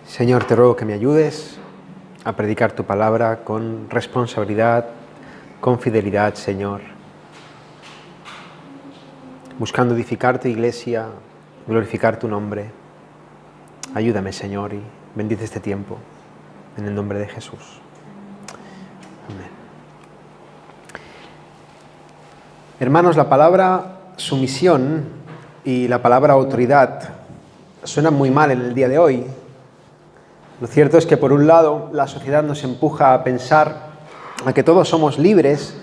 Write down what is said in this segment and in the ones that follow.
Señor, te ruego que me ayudes a predicar tu palabra con responsabilidad, con fidelidad, Señor, buscando edificar tu iglesia, glorificar tu nombre. Ayúdame, Señor, y bendice este tiempo, en el nombre de Jesús. Amén. Hermanos, la palabra sumisión y la palabra autoridad suenan muy mal en el día de hoy. Lo cierto es que, por un lado, la sociedad nos empuja a pensar a que todos somos libres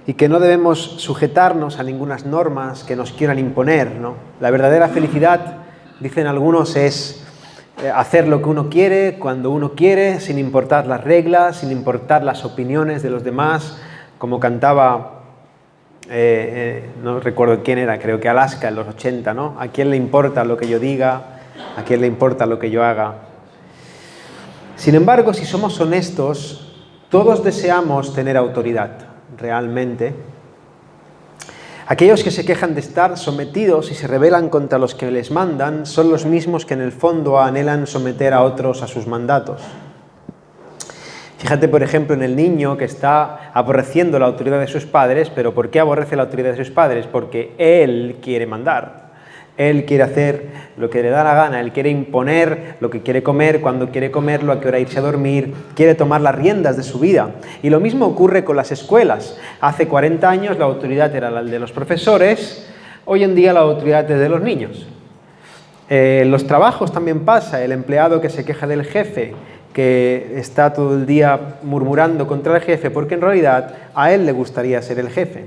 y que no debemos sujetarnos a ninguna normas que nos quieran imponer, ¿no? La verdadera felicidad, dicen algunos, es hacer lo que uno quiere, cuando uno quiere, sin importar las reglas, sin importar las opiniones de los demás, como cantaba, no recuerdo quién era, creo que Alaska en los 80, ¿no? ¿A quién le importa lo que yo diga? ¿A quién le importa lo que yo haga? Sin embargo, si somos honestos, todos deseamos tener autoridad, realmente. Aquellos que se quejan de estar sometidos y se rebelan contra los que les mandan son los mismos que en el fondo anhelan someter a otros a sus mandatos. Fíjate, por ejemplo, en el niño que está aborreciendo la autoridad de sus padres, pero ¿por qué aborrece la autoridad de sus padres? Porque él quiere mandar. Él quiere hacer lo que le da la gana, él quiere imponer lo que quiere comer, cuando quiere comerlo, a qué hora irse a dormir, quiere tomar las riendas de su vida. Y lo mismo ocurre con las escuelas. Hace 40 años la autoridad era la de los profesores, hoy en día la autoridad es de los niños. En los trabajos también pasa, el empleado que se queja del jefe, que está todo el día murmurando contra el jefe, porque en realidad a él le gustaría ser el jefe.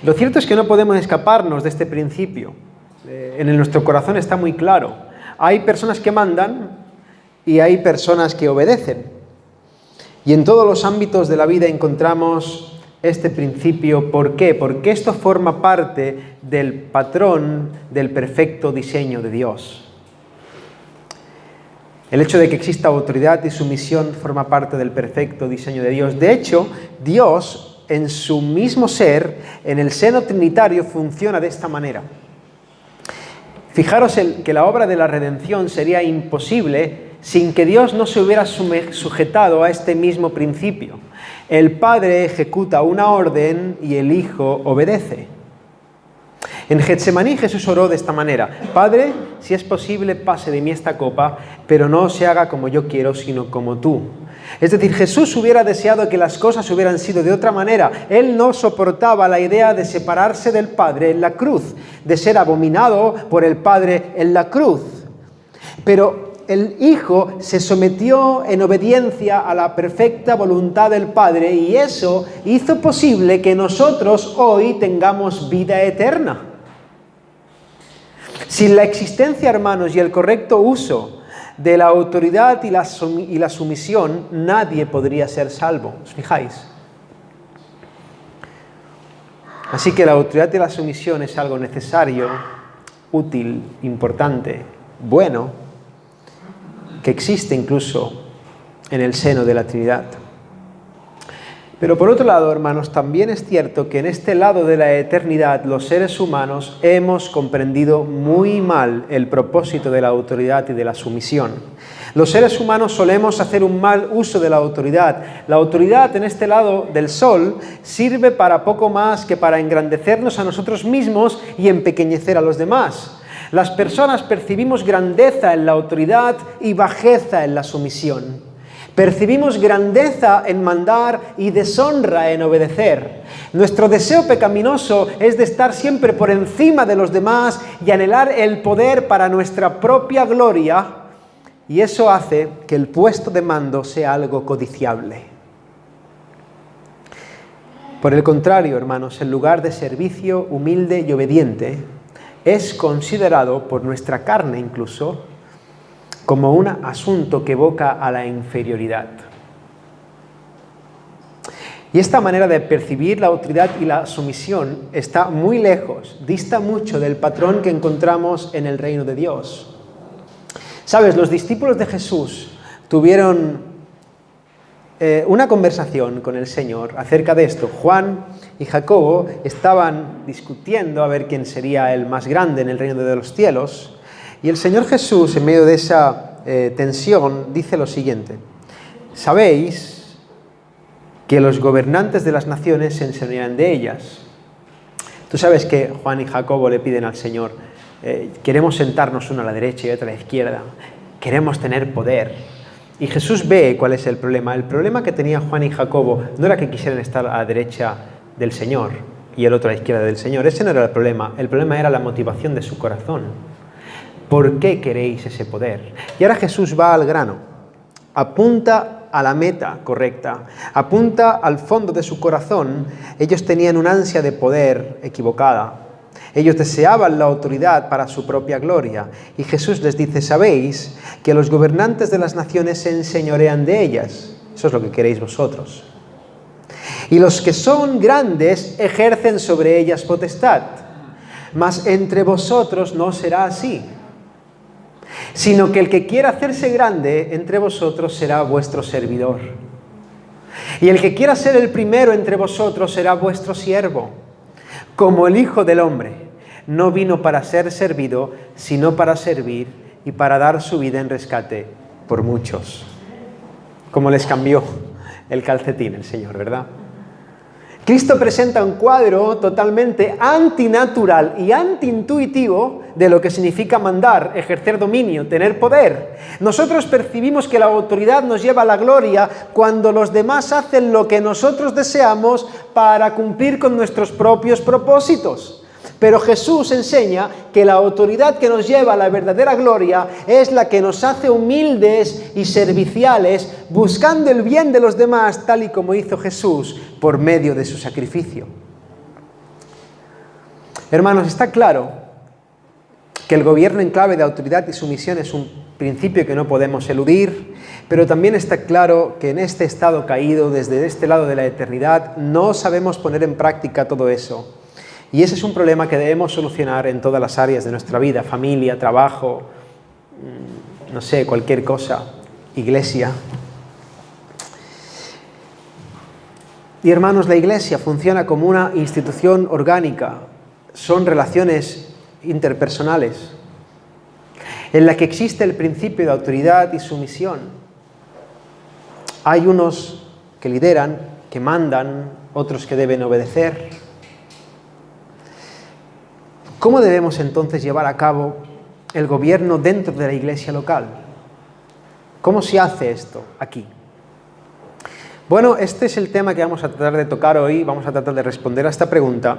Lo cierto es que no podemos escaparnos de este principio. En nuestro corazón está muy claro. Hay personas que mandan y hay personas que obedecen. Y en todos los ámbitos de la vida encontramos este principio. ¿Por qué? Porque esto forma parte del patrón del perfecto diseño de Dios. El hecho de que exista autoridad y sumisión forma parte del perfecto diseño de Dios. De hecho, Dios, en su mismo ser, en el seno trinitario, funciona de esta manera. Fijaros que la obra de la redención sería imposible sin que Dios no se hubiera sujetado a este mismo principio. El Padre ejecuta una orden y el Hijo obedece. En Getsemaní Jesús oró de esta manera: Padre, si es posible, pase de mí esta copa, pero no se haga como yo quiero, sino como tú. Es decir, Jesús hubiera deseado que las cosas hubieran sido de otra manera. Él no soportaba la idea de separarse del Padre en la cruz, de ser abominado por el Padre en la cruz. Pero el Hijo se sometió en obediencia a la perfecta voluntad del Padre y eso hizo posible que nosotros hoy tengamos vida eterna. Sin la existencia, hermanos, y el correcto uso de la autoridad y la sumisión, nadie podría ser salvo. ¿Os fijáis? Así que la autoridad y la sumisión es algo necesario, útil, importante, bueno, que existe incluso en el seno de la Trinidad. Pero por otro lado, hermanos, también es cierto que en este lado de la eternidad los seres humanos hemos comprendido muy mal el propósito de la autoridad y de la sumisión. Los seres humanos solemos hacer un mal uso de la autoridad. La autoridad en este lado del sol sirve para poco más que para engrandecernos a nosotros mismos y empequeñecer a los demás. Las personas percibimos grandeza en la autoridad y bajeza en la sumisión. Percibimos grandeza en mandar y deshonra en obedecer. Nuestro deseo pecaminoso es de estar siempre por encima de los demás y anhelar el poder para nuestra propia gloria, y eso hace que el puesto de mando sea algo codiciable. Por el contrario, hermanos, el lugar de servicio humilde y obediente es considerado por nuestra carne incluso como un asunto que evoca a la inferioridad. Y esta manera de percibir la autoridad y la sumisión está muy lejos, dista mucho del patrón que encontramos en el reino de Dios. ¿Sabes? Los discípulos de Jesús tuvieron una conversación con el Señor acerca de esto. Juan y Jacobo estaban discutiendo a ver quién sería el más grande en el reino de los cielos. Y el Señor Jesús, en medio de esa tensión, dice lo siguiente: sabéis que los gobernantes de las naciones se enseñorean de ellas. Tú sabes que Juan y Jacobo le piden al Señor, queremos sentarnos uno a la derecha y otro a la izquierda, queremos tener poder. Y Jesús ve cuál es el problema. El problema que tenía Juan y Jacobo no era que quisieran estar a la derecha del Señor y el otro a la izquierda del Señor. Ese no era el problema era la motivación de su corazón. ¿Por qué queréis ese poder? Y ahora Jesús va al grano, apunta a la meta correcta, apunta al fondo de su corazón. Ellos tenían una ansia de poder equivocada. Ellos deseaban la autoridad para su propia gloria. Y Jesús les dice, sabéis que los gobernantes de las naciones se enseñorean de ellas. Eso es lo que queréis vosotros. Y los que son grandes ejercen sobre ellas potestad. Mas entre vosotros no será así, sino que el que quiera hacerse grande entre vosotros será vuestro servidor. Y el que quiera ser el primero entre vosotros será vuestro siervo. Como el Hijo del Hombre no vino para ser servido, sino para servir y para dar su vida en rescate por muchos. Como les cambió el calcetín el Señor, ¿verdad? Cristo presenta un cuadro totalmente antinatural y antiintuitivo de lo que significa mandar, ejercer dominio, tener poder. Nosotros percibimos que la autoridad nos lleva a la gloria cuando los demás hacen lo que nosotros deseamos para cumplir con nuestros propios propósitos. Pero Jesús enseña que la autoridad que nos lleva a la verdadera gloria es la que nos hace humildes y serviciales, buscando el bien de los demás, tal y como hizo Jesús por medio de su sacrificio. Hermanos, está claro que el gobierno en clave de autoridad y sumisión es un principio que no podemos eludir, pero también está claro que en este estado caído, desde este lado de la eternidad, no sabemos poner en práctica todo eso. Y ese es un problema que debemos solucionar en todas las áreas de nuestra vida: familia, trabajo, no sé, cualquier cosa, iglesia. Y hermanos, la iglesia funciona como una institución orgánica. Son relaciones interpersonales en la que existe el principio de autoridad y sumisión. Hay unos que lideran, que mandan, otros que deben obedecer. ¿Cómo debemos entonces llevar a cabo el gobierno dentro de la iglesia local? ¿Cómo se hace esto aquí? Bueno, este es el tema que vamos a tratar de tocar hoy. Vamos a tratar de responder a esta pregunta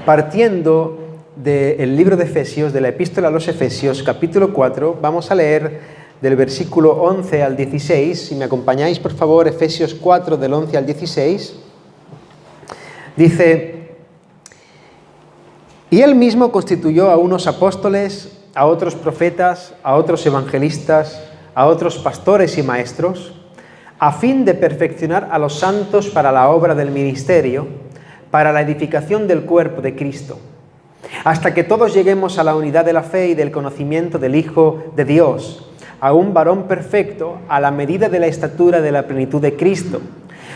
partiendo del libro de Efesios, de la epístola a los Efesios, capítulo 4. Vamos a leer del versículo 11 al 16. Si me acompañáis, por favor, Efesios 4, del 11 al 16. Dice: y él mismo constituyó a unos apóstoles, a otros profetas, a otros evangelistas, a otros pastores y maestros, a fin de perfeccionar a los santos para la obra del ministerio, para la edificación del cuerpo de Cristo, hasta que todos lleguemos a la unidad de la fe y del conocimiento del Hijo de Dios, a un varón perfecto, a la medida de la estatura de la plenitud de Cristo,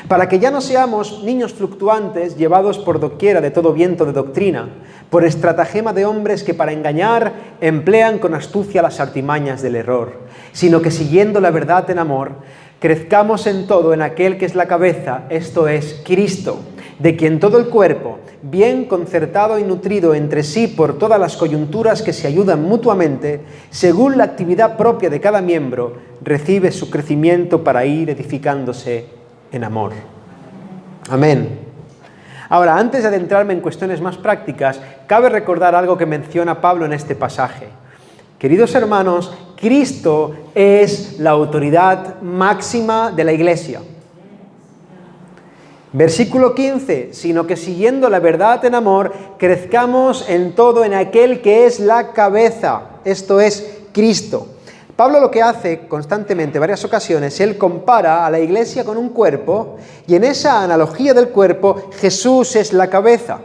para que ya no seamos niños fluctuantes, llevados por doquiera de todo viento de doctrina, por estratagema de hombres que para engañar emplean con astucia las artimañas del error, sino que siguiendo la verdad en amor, crezcamos en todo en aquel que es la cabeza, esto es, Cristo, de quien todo el cuerpo, bien concertado y nutrido entre sí por todas las coyunturas que se ayudan mutuamente, según la actividad propia de cada miembro, recibe su crecimiento para ir edificándose en amor. Amén. Ahora, antes de adentrarme en cuestiones más prácticas, cabe recordar algo que menciona Pablo en este pasaje. Queridos hermanos, Cristo es la autoridad máxima de la iglesia. Versículo 15, sino que siguiendo la verdad en amor, crezcamos en todo en aquel que es la cabeza, esto es, Cristo. Pablo lo que hace constantemente, varias ocasiones, él compara a la iglesia con un cuerpo, y en esa analogía del cuerpo, Jesús es la cabeza.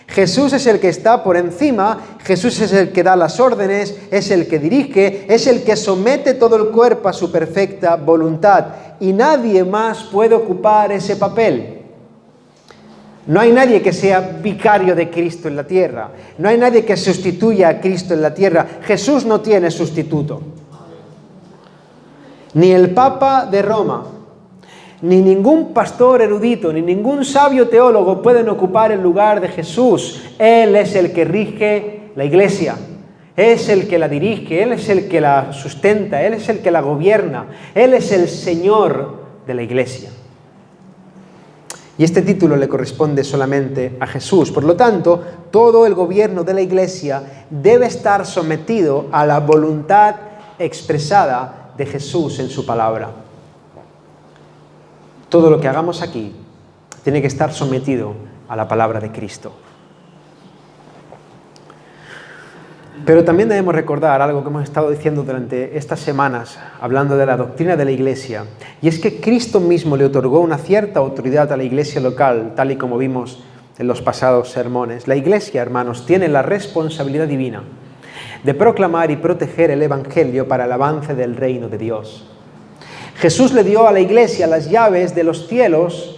Jesús es el que está por encima, Jesús es el que da las órdenes, es el que dirige, es el que somete todo el cuerpo a su perfecta voluntad, y nadie más puede ocupar ese papel. No hay nadie que sea vicario de Cristo en la tierra, no hay nadie que sustituya a Cristo en la tierra. Jesús no tiene sustituto. Ni el Papa de Roma, ni ningún pastor erudito, ni ningún sabio teólogo pueden ocupar el lugar de Jesús. Él es el que rige la iglesia, es el que la dirige, Él es el que la sustenta, Él es el que la gobierna, Él es el Señor de la iglesia. Y este título le corresponde solamente a Jesús. Por lo tanto, todo el gobierno de la iglesia debe estar sometido a la voluntad expresada de Jesús en su palabra. Todo lo que hagamos aquí tiene que estar sometido a la palabra de Cristo. Pero también debemos recordar algo que hemos estado diciendo durante estas semanas, hablando de la doctrina de la Iglesia, y es que Cristo mismo le otorgó una cierta autoridad a la Iglesia local, tal y como vimos en los pasados sermones. La Iglesia, hermanos, tiene la responsabilidad divina de proclamar y proteger el Evangelio para el avance del reino de Dios. Jesús le dio a la Iglesia las llaves de los cielos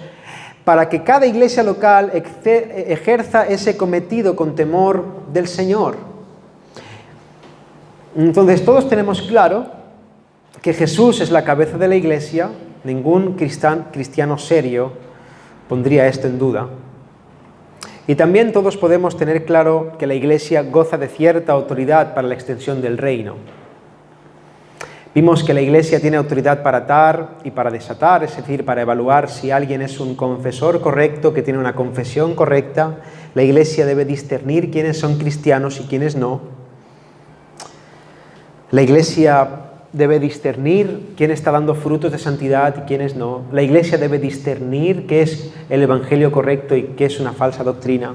para que cada iglesia local ejerza ese cometido con temor del Señor. Entonces todos tenemos claro que Jesús es la cabeza de la iglesia. Ningún cristiano serio pondría esto en duda. Y también todos podemos tener claro que la iglesia goza de cierta autoridad para la extensión del reino. Vimos que la iglesia tiene autoridad para atar y para desatar, es decir, para evaluar si alguien es un confesor correcto, que tiene una confesión correcta. La iglesia debe discernir quiénes son cristianos y quiénes no. La iglesia debe discernir quién está dando frutos de santidad y quiénes no. La iglesia debe discernir qué es el evangelio correcto y qué es una falsa doctrina.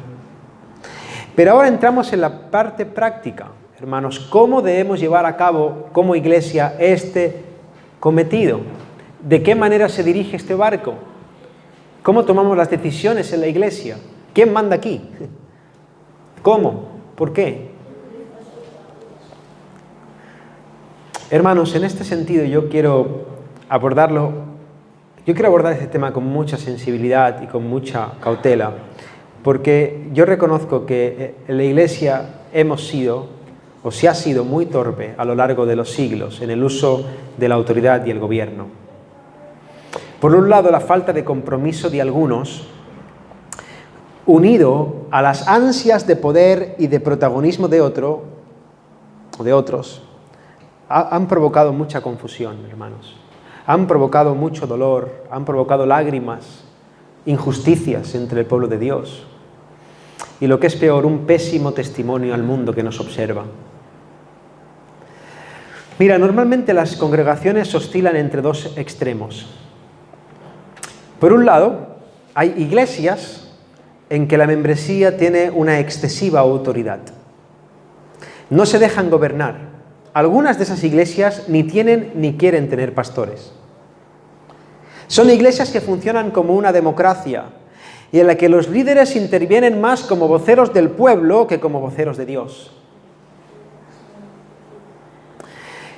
Pero ahora entramos en la parte práctica, hermanos. ¿Cómo debemos llevar a cabo como iglesia este cometido? ¿De qué manera se dirige este barco? ¿Cómo tomamos las decisiones en la iglesia? ¿Quién manda aquí? ¿Cómo? ¿Por qué? Hermanos, en este sentido yo quiero abordar este tema con mucha sensibilidad y con mucha cautela, porque yo reconozco que en la Iglesia se ha sido muy torpe a lo largo de los siglos en el uso de la autoridad y el gobierno. Por un lado, la falta de compromiso de algunos, unido a las ansias de poder y de protagonismo de otros, han provocado mucha confusión, hermanos. Han provocado mucho dolor, han provocado lágrimas, injusticias entre el pueblo de Dios. Y lo que es peor, un pésimo testimonio al mundo que nos observa. Mira, normalmente las congregaciones oscilan entre dos extremos. Por un lado, hay iglesias en que la membresía tiene una excesiva autoridad. No se dejan gobernar. Algunas de esas iglesias ni tienen ni quieren tener pastores. Son iglesias que funcionan como una democracia y en la que los líderes intervienen más como voceros del pueblo que como voceros de Dios.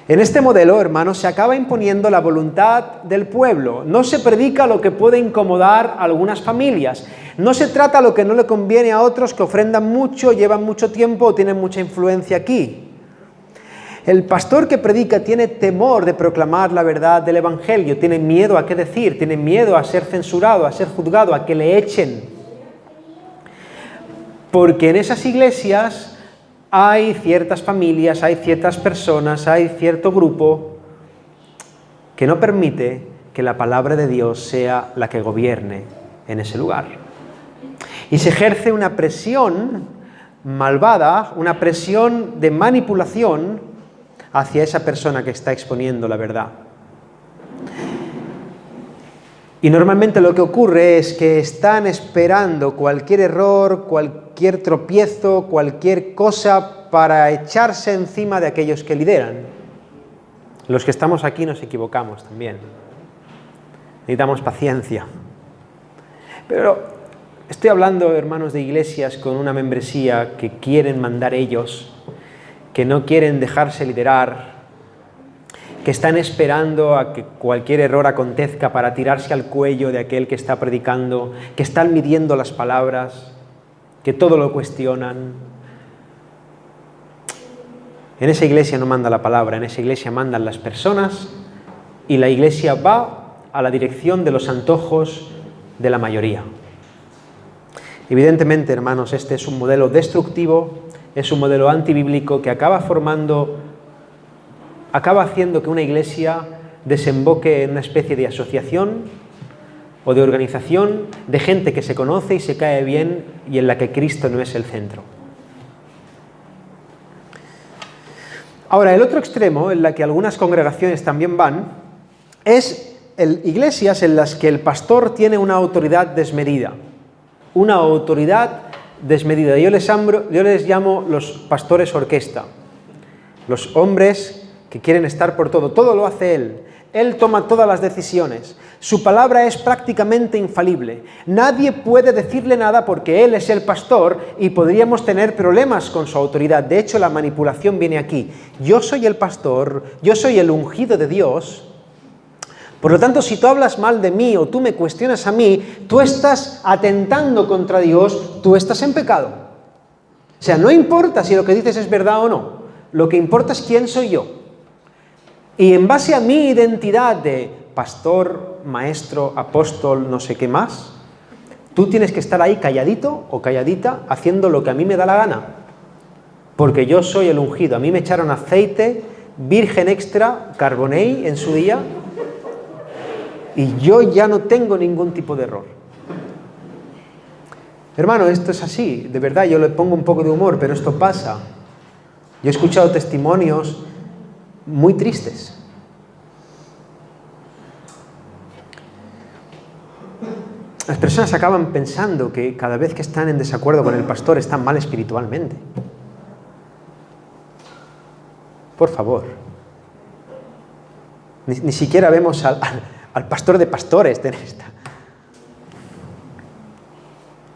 En este modelo, hermanos, se acaba imponiendo la voluntad del pueblo. No se predica lo que puede incomodar a algunas familias. No se trata lo que no le conviene a otros que ofrendan mucho, llevan mucho tiempo o tienen mucha influencia aquí. El pastor que predica tiene temor de proclamar la verdad del Evangelio, tiene miedo a qué decir, tiene miedo a ser censurado, a ser juzgado, a que le echen. Porque en esas iglesias hay ciertas familias, hay ciertas personas, hay cierto grupo que no permite que la palabra de Dios sea la que gobierne en ese lugar. Y se ejerce una presión malvada, una presión de manipulación hacia esa persona que está exponiendo la verdad. Y normalmente lo que ocurre es que están esperando cualquier error, cualquier tropiezo, cualquier cosa para echarse encima de aquellos que lideran. Los que estamos aquí nos equivocamos también. Necesitamos paciencia. Pero estoy hablando, hermanos, de iglesias con una membresía que quieren mandar ellos, que no quieren dejarse liderar, que están esperando a que cualquier error acontezca para tirarse al cuello de aquel que está predicando, que están midiendo las palabras, que todo lo cuestionan. En esa iglesia no manda la palabra, en esa iglesia mandan las personas y la Iglesia va a la dirección de los antojos de la mayoría. Evidentemente, hermanos, este es un modelo destructivo, es un modelo antibíblico que acaba haciendo que una iglesia desemboque en una especie de asociación o de organización de gente que se conoce y se cae bien y en la que Cristo no es el centro. Ahora, el otro extremo, en la que algunas congregaciones también van, es iglesias en las que el pastor tiene una autoridad desmedida. Una autoridad desmedida. Yo les llamo los pastores orquesta. Los hombres que quieren estar por todo. Todo lo hace él. Él toma todas las decisiones. Su palabra es prácticamente infalible. Nadie puede decirle nada porque él es el pastor y podríamos tener problemas con su autoridad. De hecho, la manipulación viene aquí. Yo soy el pastor, yo soy el ungido de Dios. Por lo tanto, si tú hablas mal de mí o tú me cuestionas a mí, tú estás atentando contra Dios, tú estás en pecado. O sea, no importa si lo que dices es verdad o no. Lo que importa es quién soy yo. Y en base a mi identidad de pastor, maestro, apóstol, no sé qué más, tú tienes que estar ahí calladito o calladita haciendo lo que a mí me da la gana. Porque yo soy el ungido. A mí me echaron aceite, virgen extra, carbonell en su día, y yo ya no tengo ningún tipo de error. Hermano, esto es así, de verdad, yo le pongo un poco de humor, pero esto pasa. Yo he escuchado testimonios muy tristes. Las personas acaban pensando que cada vez que están en desacuerdo con el pastor están mal espiritualmente. Por favor. Ni siquiera vemos al pastor de pastores tener esta.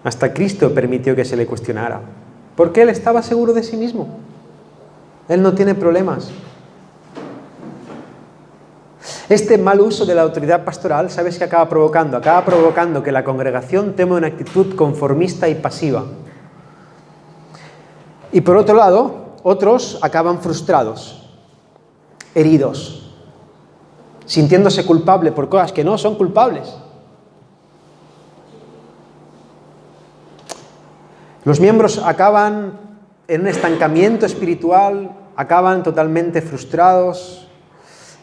Hasta Cristo permitió que se le cuestionara, porque él estaba seguro de sí mismo. Él no tiene problemas. Este mal uso de la autoridad pastoral, ¿sabes qué acaba provocando? Acaba provocando que la congregación tome una actitud conformista y pasiva. Y por otro lado, otros acaban frustrados, heridos, sintiéndose culpable por cosas que no son culpables. Los miembros acaban en un estancamiento espiritual, acaban totalmente frustrados.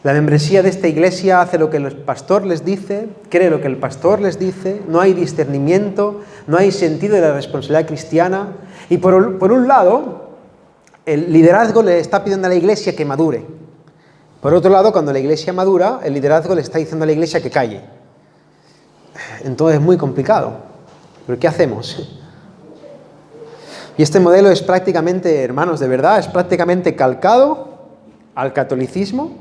La membresía de esta iglesia hace lo que el pastor les dice, cree lo que el pastor les dice, no hay discernimiento, no hay sentido de la responsabilidad cristiana. Y por un lado, el liderazgo le está pidiendo a la iglesia que madure. Por otro lado, cuando la iglesia madura, el liderazgo le está diciendo a la iglesia que calle. Entonces es muy complicado. ¿Pero qué hacemos? Y este modelo es prácticamente, hermanos, de verdad, es prácticamente calcado al catolicismo,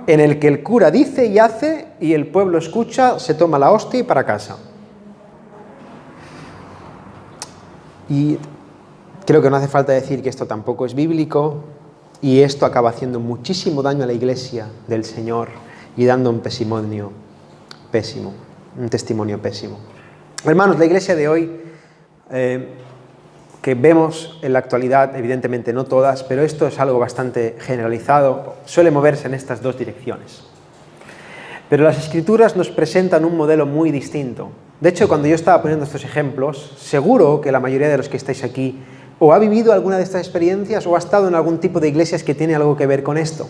en el que el cura dice y hace, y el pueblo escucha, se toma la hostia y para casa. Y creo que no hace falta decir que esto tampoco es bíblico, y esto acaba haciendo muchísimo daño a la iglesia del Señor y dando un testimonio pésimo. Hermanos, la iglesia de hoy, que vemos en la actualidad, evidentemente no todas, pero esto es algo bastante generalizado, suele moverse en estas dos direcciones. Pero las Escrituras nos presentan un modelo muy distinto. De hecho, cuando yo estaba poniendo estos ejemplos, seguro que la mayoría de los que estáis aquí o ha vivido alguna de estas experiencias o ha estado en algún tipo de iglesias que tiene algo que ver con esto.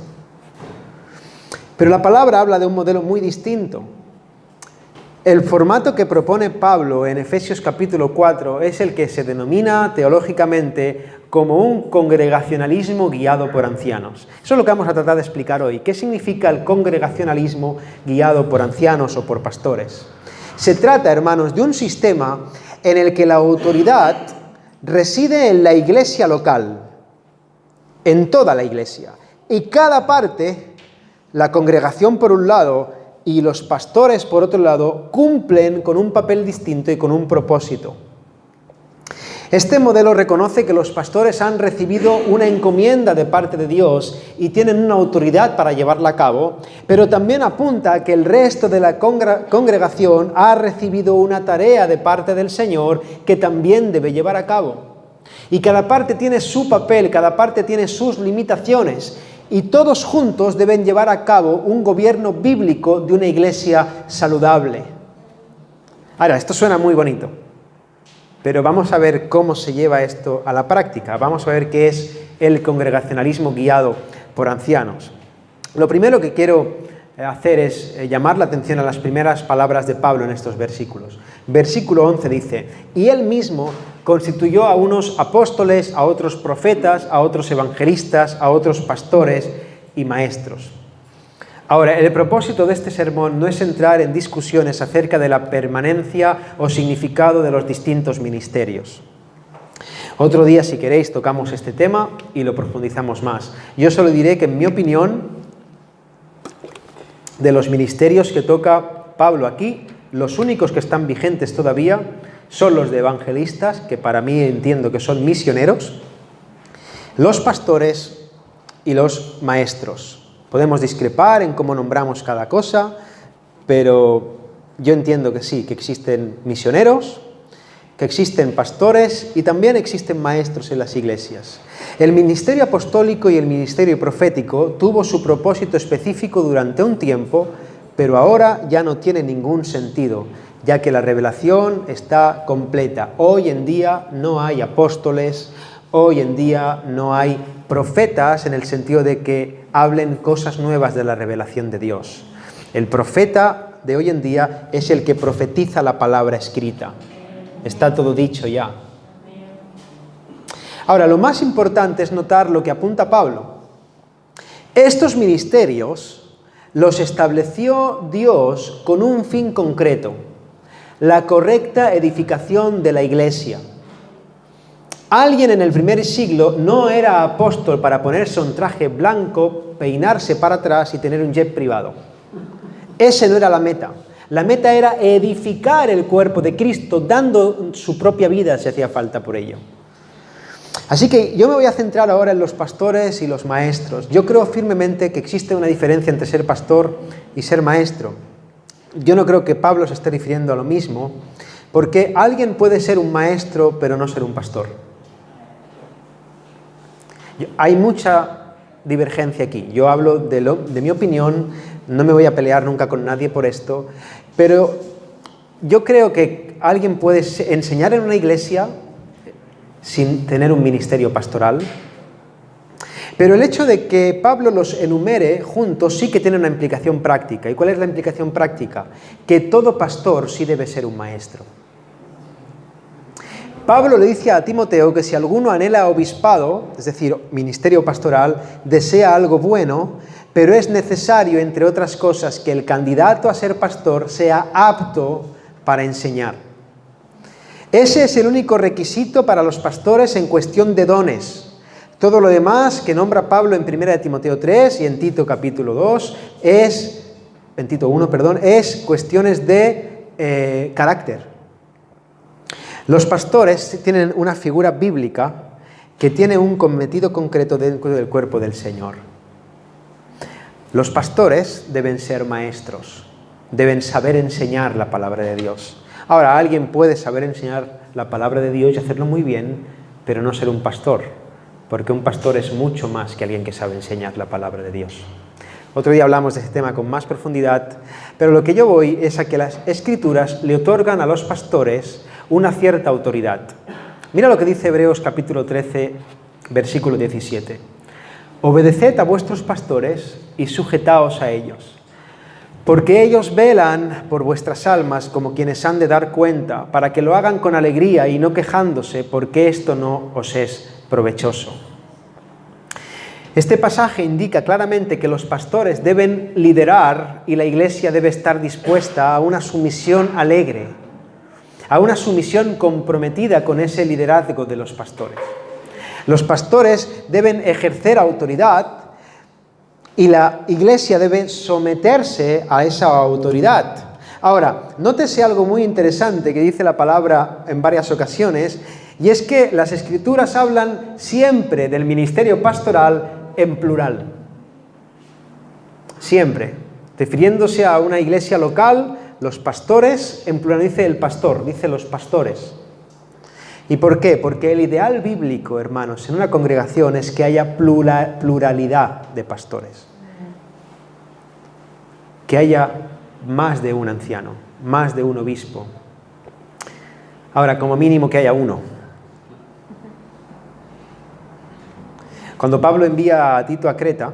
Pero la palabra habla de un modelo muy distinto. El formato que propone Pablo en Efesios capítulo 4 es el que se denomina teológicamente como un congregacionalismo guiado por ancianos. Eso es lo que vamos a tratar de explicar hoy. ¿Qué significa el congregacionalismo guiado por ancianos o por pastores? Se trata, hermanos, de un sistema en el que la autoridad reside en la iglesia local, en toda la iglesia. Y cada parte, la congregación por un lado y los pastores por otro lado, cumplen con un papel distinto y con un propósito. Este modelo reconoce que los pastores han recibido una encomienda de parte de Dios y tienen una autoridad para llevarla a cabo, pero también apunta a que el resto de la congregación ha recibido una tarea de parte del Señor que también debe llevar a cabo. Y cada parte tiene su papel, cada parte tiene sus limitaciones. y todos juntos deben llevar a cabo un gobierno bíblico de una iglesia saludable. Ahora, esto suena muy bonito, pero vamos a ver cómo se lleva esto a la práctica. Vamos a ver qué es el congregacionalismo guiado por ancianos. Lo primero que quiero hacer es llamar la atención a las primeras palabras de Pablo en estos versículos. Versículo 11 dice: y él mismo constituyó a unos apóstoles, a otros profetas, a otros evangelistas, a otros pastores y maestros. Ahora, el propósito de este sermón no es entrar en discusiones acerca de la permanencia o significado de los distintos ministerios. Otro día, si queréis, tocamos este tema y lo profundizamos más. Yo solo diré que, en mi opinión, de los ministerios que toca Pablo aquí, los únicos que están vigentes todavía son los de evangelistas, que para mí entiendo que son misioneros, los pastores y los maestros. Podemos discrepar en cómo nombramos cada cosa, pero yo entiendo que sí, que existen misioneros, que existen pastores y también existen maestros en las iglesias. El ministerio apostólico y el ministerio profético tuvo su propósito específico durante un tiempo, pero ahora ya no tiene ningún sentido, ya que la revelación está completa. Hoy en día no hay apóstoles, hoy en día no hay profetas en el sentido de que hablen cosas nuevas de la revelación de Dios. El profeta de hoy en día es el que profetiza la palabra escrita. Está todo dicho ya. Ahora, lo más importante es notar lo que apunta Pablo. Estos ministerios los estableció Dios con un fin concreto: la correcta edificación de la iglesia. Alguien en el primer siglo no era apóstol para ponerse un traje blanco, peinarse para atrás y tener un jet privado. Ese no era la meta. La meta era edificar el cuerpo de Cristo, dando su propia vida si hacía falta por ello. Así que yo me voy a centrar ahora en los pastores y los maestros. Yo creo firmemente que existe una diferencia entre ser pastor y ser maestro. Yo no creo que Pablo se esté refiriendo a lo mismo, porque alguien puede ser un maestro pero no ser un pastor. Hay mucha divergencia aquí. Yo hablo de mi opinión, no me voy a pelear nunca con nadie por esto, pero yo creo que alguien puede enseñar en una iglesia sin tener un ministerio pastoral, pero el hecho de que Pablo los enumere juntos sí que tiene una implicación práctica. ¿Y cuál es la implicación práctica? Que todo pastor sí debe ser un maestro. Pablo le dice a Timoteo que si alguno anhela obispado, es decir, ministerio pastoral, desea algo bueno, pero es necesario, entre otras cosas, que el candidato a ser pastor sea apto para enseñar. Ese es el único requisito para los pastores en cuestión de dones. Todo lo demás que nombra Pablo en 1 Timoteo 3 y en Tito capítulo 2 en Tito 1, es cuestiones de carácter. Los pastores tienen una figura bíblica que tiene un cometido concreto dentro del cuerpo del Señor. Los pastores deben ser maestros, deben saber enseñar la palabra de Dios. Ahora, alguien puede saber enseñar la palabra de Dios y hacerlo muy bien, pero no ser un pastor, porque un pastor es mucho más que alguien que sabe enseñar la palabra de Dios. Otro día hablamos de este tema con más profundidad, pero lo que yo voy es a que las Escrituras le otorgan a los pastores una cierta autoridad. Mira lo que dice Hebreos capítulo 13, versículo 17. Obedeced a vuestros pastores y sujetaos a ellos, porque ellos velan por vuestras almas como quienes han de dar cuenta, para que lo hagan con alegría y no quejándose, porque esto no os es provechoso. Este pasaje indica claramente que los pastores deben liderar y la iglesia debe estar dispuesta a una sumisión alegre, a una sumisión comprometida con ese liderazgo de los pastores. Los pastores deben ejercer autoridad y la iglesia debe someterse a esa autoridad. Ahora, nótese algo muy interesante que dice la palabra en varias ocasiones, y es que las Escrituras hablan siempre del ministerio pastoral en plural. Siempre. Refiriéndose a una iglesia local, los pastores, en plural dice el pastor, dice los pastores. ¿Y por qué? Porque el ideal bíblico, hermanos, en una congregación es que haya pluralidad de pastores. Que haya más de un anciano, más de un obispo. Ahora, como mínimo que haya uno. Cuando Pablo envía a Tito a Creta,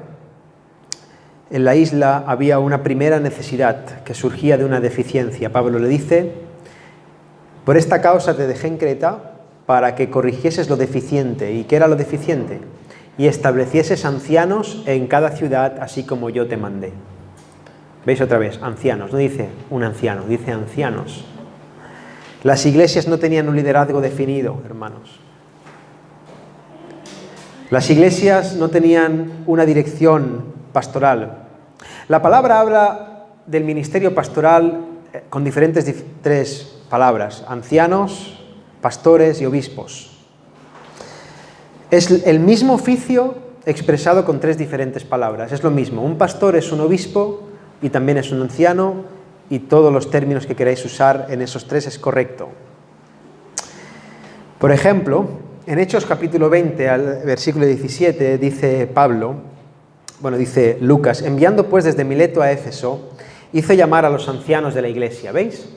en la isla había una primera necesidad que surgía de una deficiencia. Pablo le dice: por esta causa te dejé en Creta para que corrigieses lo deficiente. ¿Y qué era lo deficiente? Y establecieses ancianos en cada ciudad, así como yo te mandé. ¿Veis otra vez? Ancianos. No dice un anciano, dice ancianos. Las iglesias no tenían un liderazgo definido, hermanos. Las iglesias no tenían una dirección pastoral. La palabra habla del ministerio pastoral con diferentes tres palabras: ancianos, pastores y obispos. Es el mismo oficio expresado con tres diferentes palabras. Es lo mismo. Un pastor es un obispo y también es un anciano, y todos los términos que queráis usar en esos tres es correcto. Por ejemplo, en Hechos capítulo 20, al versículo 17, dice Lucas: enviando pues desde Mileto a Éfeso, hizo llamar a los ancianos de la iglesia. ¿Veis?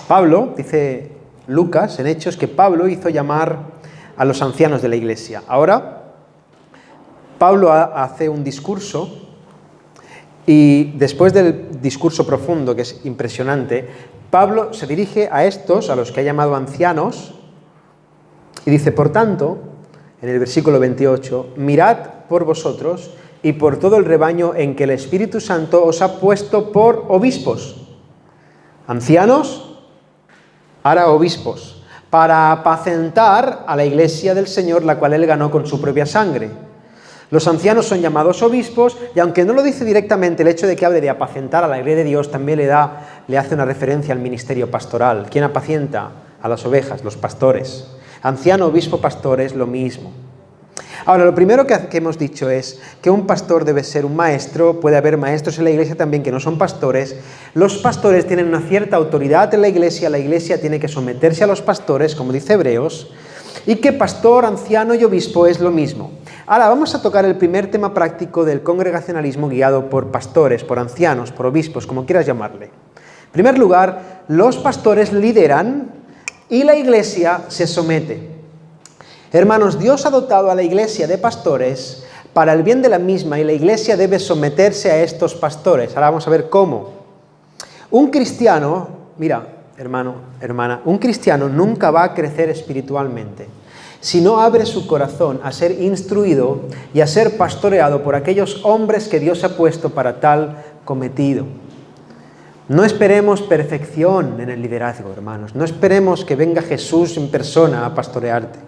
Pablo, dice Lucas en Hechos, que Pablo hizo llamar a los ancianos de la iglesia. Ahora, Pablo hace un discurso, y después del discurso profundo, que es impresionante, Pablo se dirige a estos, a los que ha llamado ancianos, y dice: por tanto, en el versículo 28, mirad por vosotros y por todo el rebaño en que el Espíritu Santo os ha puesto por obispos. Ancianos, ahora obispos, para apacentar a la iglesia del Señor, la cual él ganó con su propia sangre. Los ancianos son llamados obispos, y aunque no lo dice directamente, el hecho de que hable de apacentar a la iglesia de Dios también le hace una referencia al ministerio pastoral. ¿Quién apacienta a las ovejas? Los pastores. Anciano, obispo, pastor es lo mismo. Ahora, lo primero que hemos dicho es que un pastor debe ser un maestro. Puede haber maestros en la iglesia también que no son pastores. Los pastores tienen una cierta autoridad en la iglesia tiene que someterse a los pastores, como dice Hebreos, y que pastor, anciano y obispo es lo mismo. Ahora vamos a tocar el primer tema práctico del congregacionalismo guiado por pastores, por ancianos, por obispos, como quieras llamarle. En primer lugar, los pastores lideran y la iglesia se somete. Hermanos, Dios ha dotado a la iglesia de pastores para el bien de la misma, y la iglesia debe someterse a estos pastores. Ahora vamos a ver cómo. Un cristiano, mira, hermano, hermana, un cristiano nunca va a crecer espiritualmente si no abre su corazón a ser instruido y a ser pastoreado por aquellos hombres que Dios ha puesto para tal cometido. No esperemos perfección en el liderazgo, hermanos. No esperemos que venga Jesús en persona a pastorearte.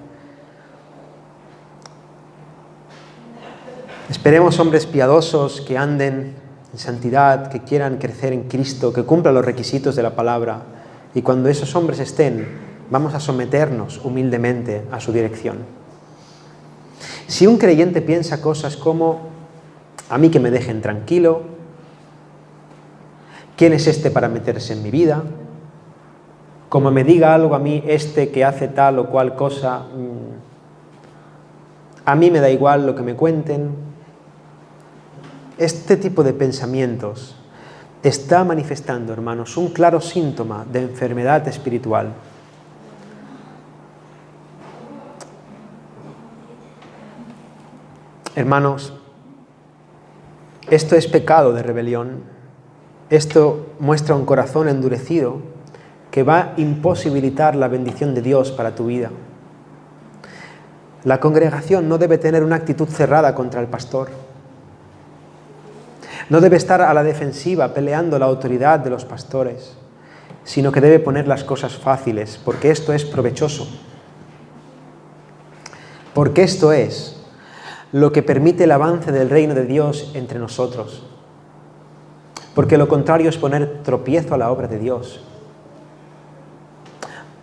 Esperemos hombres piadosos que anden en santidad, que quieran crecer en Cristo, que cumplan los requisitos de la palabra. Y cuando esos hombres estén, vamos a someternos humildemente a su dirección. Si un creyente piensa cosas como: a mí que me dejen tranquilo, ¿quién es este para meterse en mi vida? Como me diga algo a mí este que hace tal o cual cosa, a mí me da igual lo que me cuenten. Este tipo de pensamientos está manifestando, hermanos, un claro síntoma de enfermedad espiritual. Hermanos, esto es pecado de rebelión. Esto muestra un corazón endurecido que va a imposibilitar la bendición de Dios para tu vida. La congregación no debe tener una actitud cerrada contra el pastor. No debe estar a la defensiva peleando la autoridad de los pastores, sino que debe poner las cosas fáciles, porque esto es provechoso. Porque esto es lo que permite el avance del reino de Dios entre nosotros. Porque lo contrario es poner tropiezo a la obra de Dios.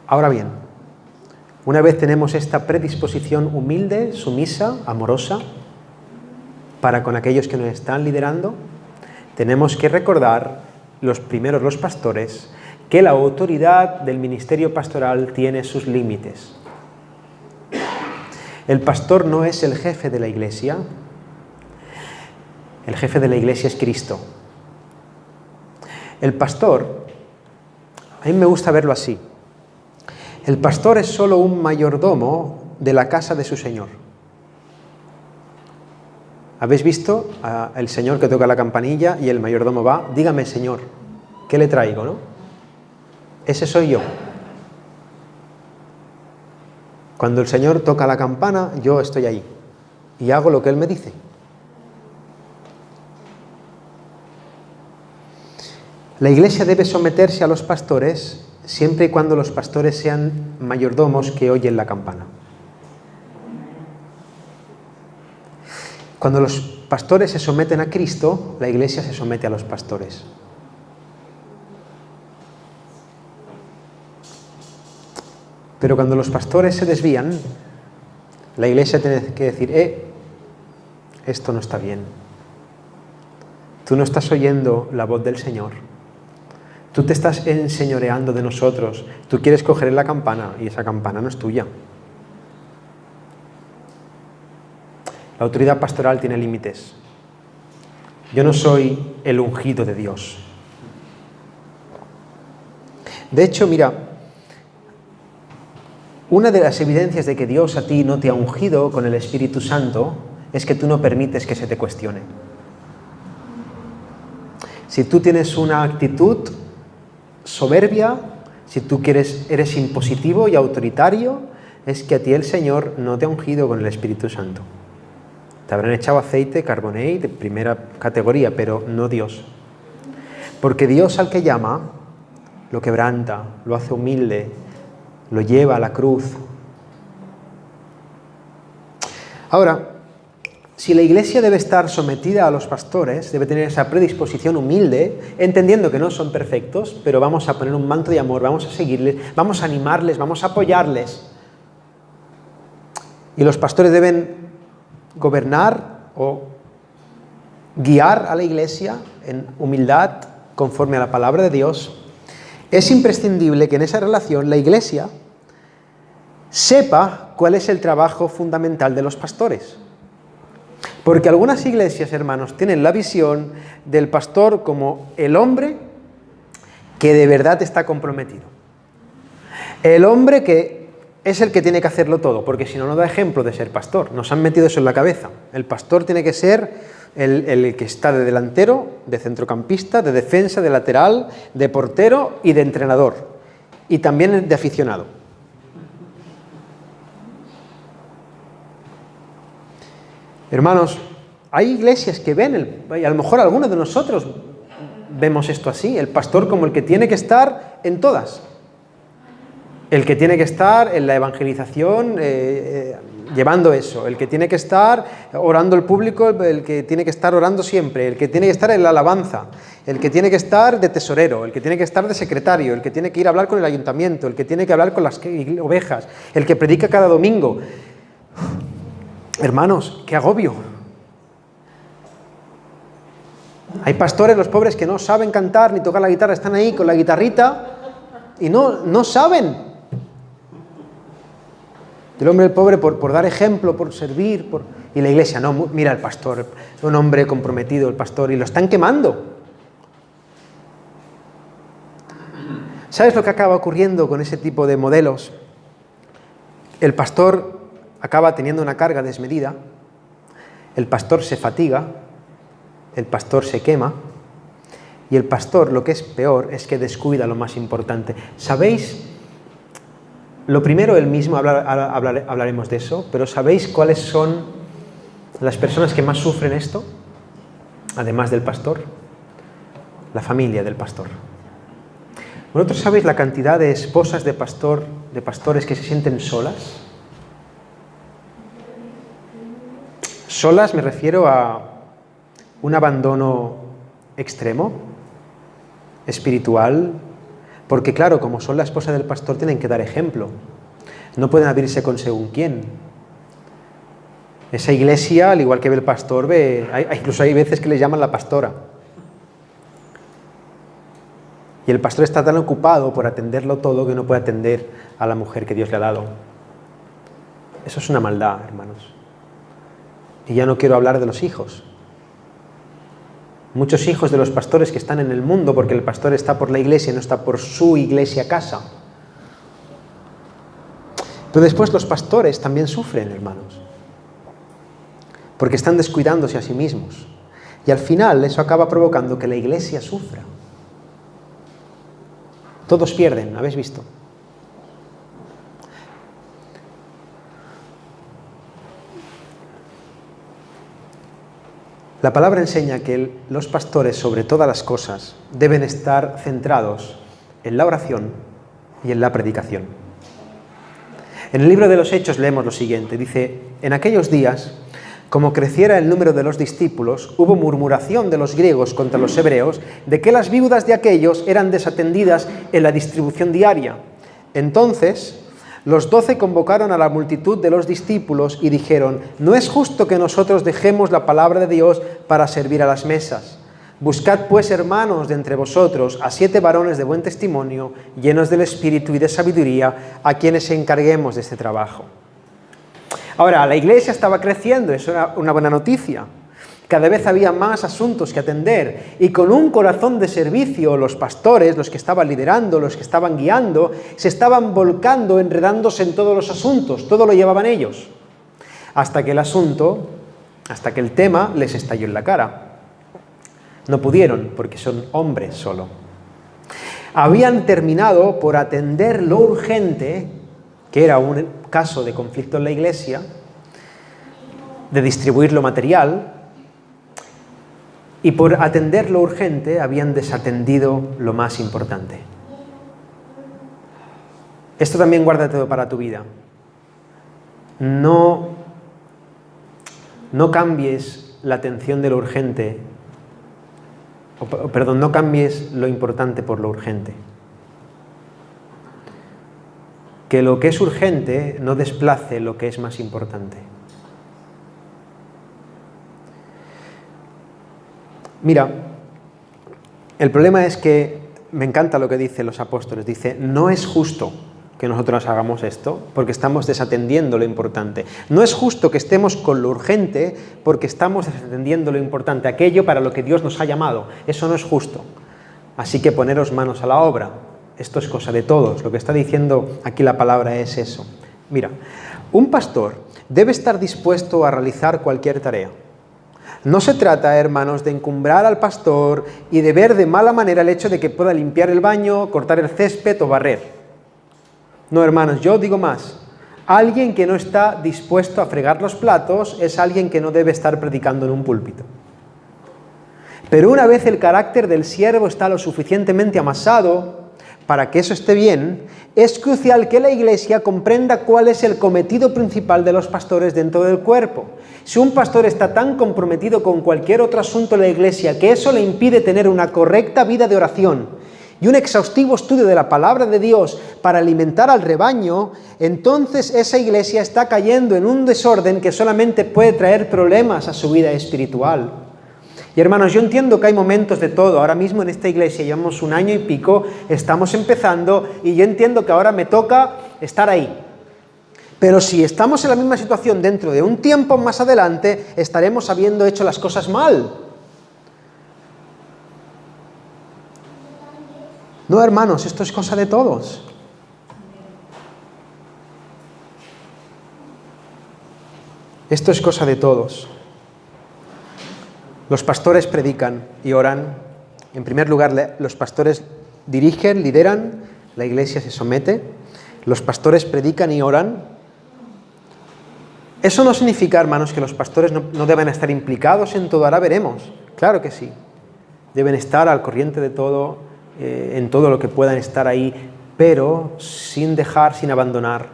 Ahora bien, una vez tenemos esta predisposición humilde, sumisa, amorosa, para con aquellos que nos están liderando, tenemos que recordar, los pastores, que la autoridad del ministerio pastoral tiene sus límites. El pastor no es el jefe de la iglesia. El jefe de la iglesia es Cristo. El pastor, a mí me gusta verlo así. El pastor es solo un mayordomo de la casa de su Señor. ¿Habéis visto al Señor que toca la campanilla y el mayordomo va? Dígame, Señor, ¿qué le traigo, no? Ese soy yo. Cuando el Señor toca la campana, yo estoy ahí y hago lo que Él me dice. La iglesia debe someterse a los pastores siempre y cuando los pastores sean mayordomos que oyen la campana. Cuando los pastores se someten a Cristo, la iglesia se somete a los pastores. Pero cuando los pastores se desvían, la iglesia tiene que decir, esto no está bien. Tú no estás oyendo la voz del Señor. Tú te estás enseñoreando de nosotros. Tú quieres coger la campana y esa campana no es tuya. La autoridad pastoral tiene límites. Yo no soy el ungido de Dios. De hecho, mira, una de las evidencias de que Dios a ti no te ha ungido con el Espíritu Santo es que tú no permites que se te cuestione. Si tú tienes una actitud soberbia, si tú eres impositivo y autoritario, es que a ti el Señor no te ha ungido con el Espíritu Santo. Te habrán echado aceite, carbonate, de primera categoría, pero no Dios. Porque Dios al que llama, lo quebranta, lo hace humilde, lo lleva a la cruz. Ahora, si la iglesia debe estar sometida a los pastores, debe tener esa predisposición humilde, entendiendo que no son perfectos, pero vamos a poner un manto de amor, vamos a seguirles, vamos a animarles, vamos a apoyarles. Y los pastores deben gobernar o guiar a la iglesia en humildad conforme a la palabra de Dios. Es imprescindible que en esa relación la iglesia sepa cuál es el trabajo fundamental de los pastores. Porque algunas iglesias, hermanos, tienen la visión del pastor como el hombre que de verdad está comprometido. El hombre que es el que tiene que hacerlo todo, porque si no, no da ejemplo de ser pastor. Nos han metido eso en la cabeza. El pastor tiene que ser el que está de delantero, de centrocampista, de defensa, de lateral, de portero y de entrenador. Y también de aficionado. Hermanos, hay iglesias que ven, y a lo mejor algunos de nosotros vemos esto así, el pastor como el que tiene que estar en todas. El que tiene que estar en la evangelización, llevando eso. El que tiene que estar orando al público, el que tiene que estar orando siempre. El que tiene que estar en la alabanza. El que tiene que estar de tesorero. El que tiene que estar de secretario. El que tiene que ir a hablar con el ayuntamiento. El que tiene que hablar con las ovejas. El que predica cada domingo. Hermanos, qué agobio. Hay pastores, los pobres, que no saben cantar ni tocar la guitarra. Están ahí con la guitarrita y no saben. El hombre, el pobre, por dar ejemplo, por servir, y la iglesia, no, mira el pastor, un hombre comprometido, el pastor, y lo están quemando. ¿Sabes lo que acaba ocurriendo con ese tipo de modelos? El pastor acaba teniendo una carga desmedida, el pastor se fatiga, el pastor se quema, y el pastor, lo que es peor, es que descuida lo más importante. ¿Sabéis? Lo primero, él mismo, hablaremos de eso, pero ¿sabéis cuáles son las personas que más sufren esto? Además del pastor, la familia del pastor. ¿Vosotros sabéis la cantidad de esposas de pastores que se sienten solas? Solas me refiero a un abandono extremo, espiritual. Porque claro, como son la esposa del pastor, tienen que dar ejemplo. No pueden abrirse con según quién. Esa iglesia, al igual que ve el pastor, incluso hay veces que le llaman la pastora. Y el pastor está tan ocupado por atenderlo todo que no puede atender a la mujer que Dios le ha dado. Eso es una maldad, hermanos. Y ya no quiero hablar de los hijos. Muchos hijos de los pastores que están en el mundo, porque el pastor está por la iglesia y no está por su iglesia casa. Pero después los pastores también sufren, hermanos, porque están descuidándose a sí mismos. Y al final eso acaba provocando que la iglesia sufra. Todos pierden, ¿habéis visto? La palabra enseña que los pastores, sobre todas las cosas, deben estar centrados en la oración y en la predicación. En el libro de los Hechos leemos lo siguiente, dice: en aquellos días, como creciera el número de los discípulos, hubo murmuración de los griegos contra los hebreos de que las viudas de aquellos eran desatendidas en la distribución diaria. Entonces, los 12 convocaron a la multitud de los discípulos y dijeron: no es justo que nosotros dejemos la palabra de Dios para servir a las mesas. Buscad pues, hermanos, de entre vosotros a 7 varones de buen testimonio, llenos del Espíritu y de sabiduría, a quienes encarguemos de este trabajo. Ahora, la iglesia estaba creciendo, eso era una buena noticia. Cada vez había más asuntos que atender y con un corazón de servicio los pastores, los que estaban liderando, los que estaban guiando, se estaban volcando, enredándose en todos los asuntos, todo lo llevaban ellos. Hasta que el tema les estalló en la cara. No pudieron porque son hombres solo. Habían terminado por atender lo urgente, que era un caso de conflicto en la iglesia, de distribuir lo material, y por atender lo urgente habían desatendido lo más importante. Esto también guárdatelo para tu vida. No cambies la atención de lo urgente, no cambies lo importante por lo urgente. Que lo que es urgente no desplace lo que es más importante. Mira, el problema es que, me encanta lo que dicen los apóstoles, dice: no es justo que nosotros hagamos esto porque estamos desatendiendo lo importante. No es justo que estemos con lo urgente porque estamos desatendiendo lo importante, aquello para lo que Dios nos ha llamado. Eso no es justo. Así que poneros manos a la obra. Esto es cosa de todos. Lo que está diciendo aquí la palabra es eso. Mira, un pastor debe estar dispuesto a realizar cualquier tarea. No se trata, hermanos, de encumbrar al pastor y de ver de mala manera el hecho de que pueda limpiar el baño, cortar el césped o barrer. No, hermanos, yo digo más. Alguien que no está dispuesto a fregar los platos es alguien que no debe estar predicando en un púlpito. Pero una vez el carácter del siervo está lo suficientemente amasado para que eso esté bien, es crucial que la iglesia comprenda cuál es el cometido principal de los pastores dentro del cuerpo. Si un pastor está tan comprometido con cualquier otro asunto en la iglesia que eso le impide tener una correcta vida de oración y un exhaustivo estudio de la palabra de Dios para alimentar al rebaño, entonces esa iglesia está cayendo en un desorden que solamente puede traer problemas a su vida espiritual. Y hermanos, yo entiendo que hay momentos de todo. Ahora mismo en esta iglesia llevamos 1 año y pico, estamos empezando y yo entiendo que ahora me toca estar ahí. Pero si estamos en la misma situación dentro de un tiempo más adelante, estaremos habiendo hecho las cosas mal. No, hermanos, esto es cosa de todos. Esto es cosa de todos. Los pastores predican y oran. En primer lugar, los pastores dirigen, lideran, la iglesia se somete. Los pastores predican y oran. Eso no significa, hermanos, que los pastores no deban estar implicados en todo. Ahora veremos. Claro que sí. Deben estar al corriente de todo, en todo lo que puedan estar ahí, pero sin abandonar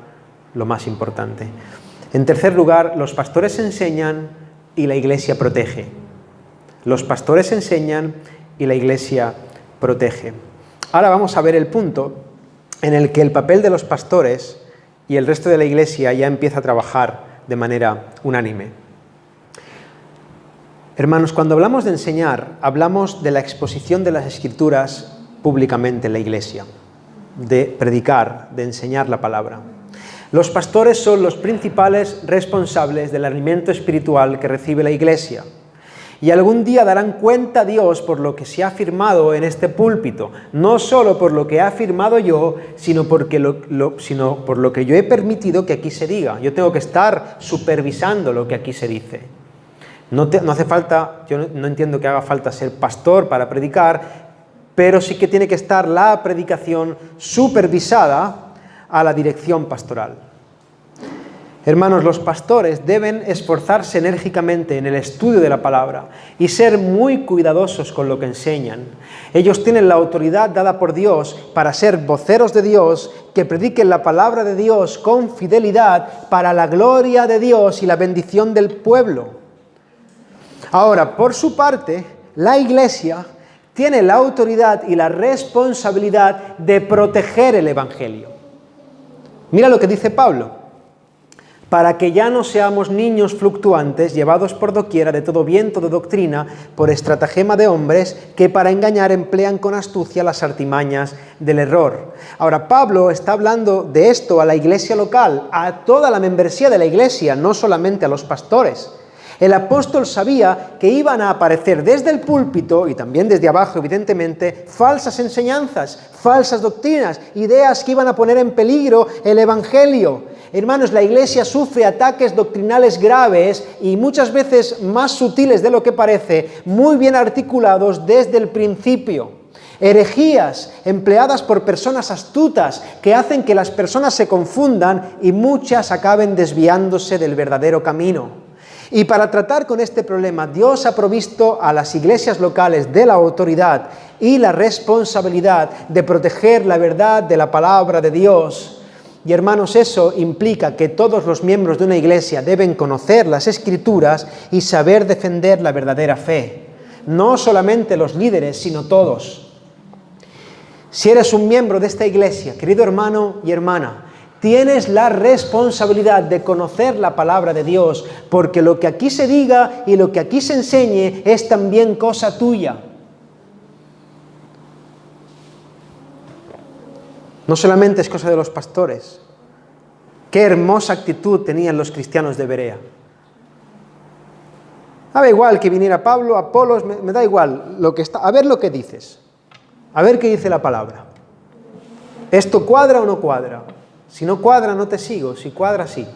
lo más importante. En tercer lugar, los pastores enseñan y la iglesia protege. Los pastores enseñan y la iglesia protege. Ahora vamos a ver el punto en el que el papel de los pastores y el resto de la iglesia ya empieza a trabajar de manera unánime. Hermanos, cuando hablamos de enseñar, hablamos de la exposición de las Escrituras públicamente en la iglesia, de predicar, de enseñar la palabra. Los pastores son los principales responsables del alimento espiritual que recibe la iglesia. Y algún día darán cuenta a Dios por lo que se ha afirmado en este púlpito, no solo por lo que he afirmado yo, sino por lo que yo he permitido que aquí se diga. Yo tengo que estar supervisando lo que aquí se dice. No hace falta, yo no entiendo que haga falta ser pastor para predicar, pero sí que tiene que estar la predicación supervisada a la dirección pastoral. Hermanos, los pastores deben esforzarse enérgicamente en el estudio de la palabra y ser muy cuidadosos con lo que enseñan. Ellos tienen la autoridad dada por Dios para ser voceros de Dios, que prediquen la palabra de Dios con fidelidad para la gloria de Dios y la bendición del pueblo. Ahora, por su parte, la iglesia tiene la autoridad y la responsabilidad de proteger el evangelio. Mira lo que dice Pablo. Para que ya no seamos niños fluctuantes, llevados por doquiera de todo viento de doctrina, por estratagema de hombres, que para engañar emplean con astucia las artimañas del error. Ahora, Pablo está hablando de esto a la iglesia local, a toda la membresía de la iglesia, no solamente a los pastores. El apóstol sabía que iban a aparecer desde el púlpito, y también desde abajo, evidentemente, falsas enseñanzas, falsas doctrinas, ideas que iban a poner en peligro el evangelio. Hermanos, la iglesia sufre ataques doctrinales graves y muchas veces más sutiles de lo que parece, muy bien articulados desde el principio. Herejías empleadas por personas astutas que hacen que las personas se confundan y muchas acaben desviándose del verdadero camino. Y para tratar con este problema, Dios ha provisto a las iglesias locales de la autoridad y la responsabilidad de proteger la verdad de la palabra de Dios. Y hermanos, eso implica que todos los miembros de una iglesia deben conocer las Escrituras y saber defender la verdadera fe. No solamente los líderes, sino todos. Si eres un miembro de esta iglesia, querido hermano y hermana, tienes la responsabilidad de conocer la palabra de Dios, porque lo que aquí se diga y lo que aquí se enseñe es también cosa tuya. No solamente es cosa de los pastores. Qué hermosa actitud tenían los cristianos de Berea. Da igual que viniera Pablo, Apolos, me da igual. A ver lo que dices. A ver qué dice la palabra. ¿Esto cuadra o no cuadra? Si no cuadra, no te sigo. Si cuadra, sí.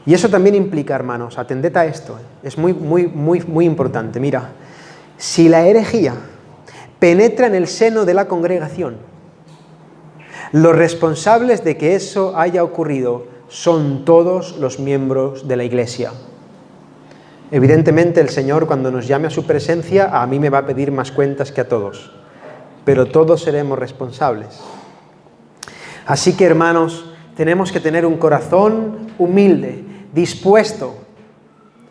Y eso también implica, hermanos, atended a esto. Es muy importante. Mira. Si la herejía penetra en el seno de la congregación, los responsables de que eso haya ocurrido son todos los miembros de la iglesia. Evidentemente el Señor, cuando nos llame a su presencia, a mí me va a pedir más cuentas que a todos, pero todos seremos responsables. Así que, hermanos, tenemos que tener un corazón humilde, dispuesto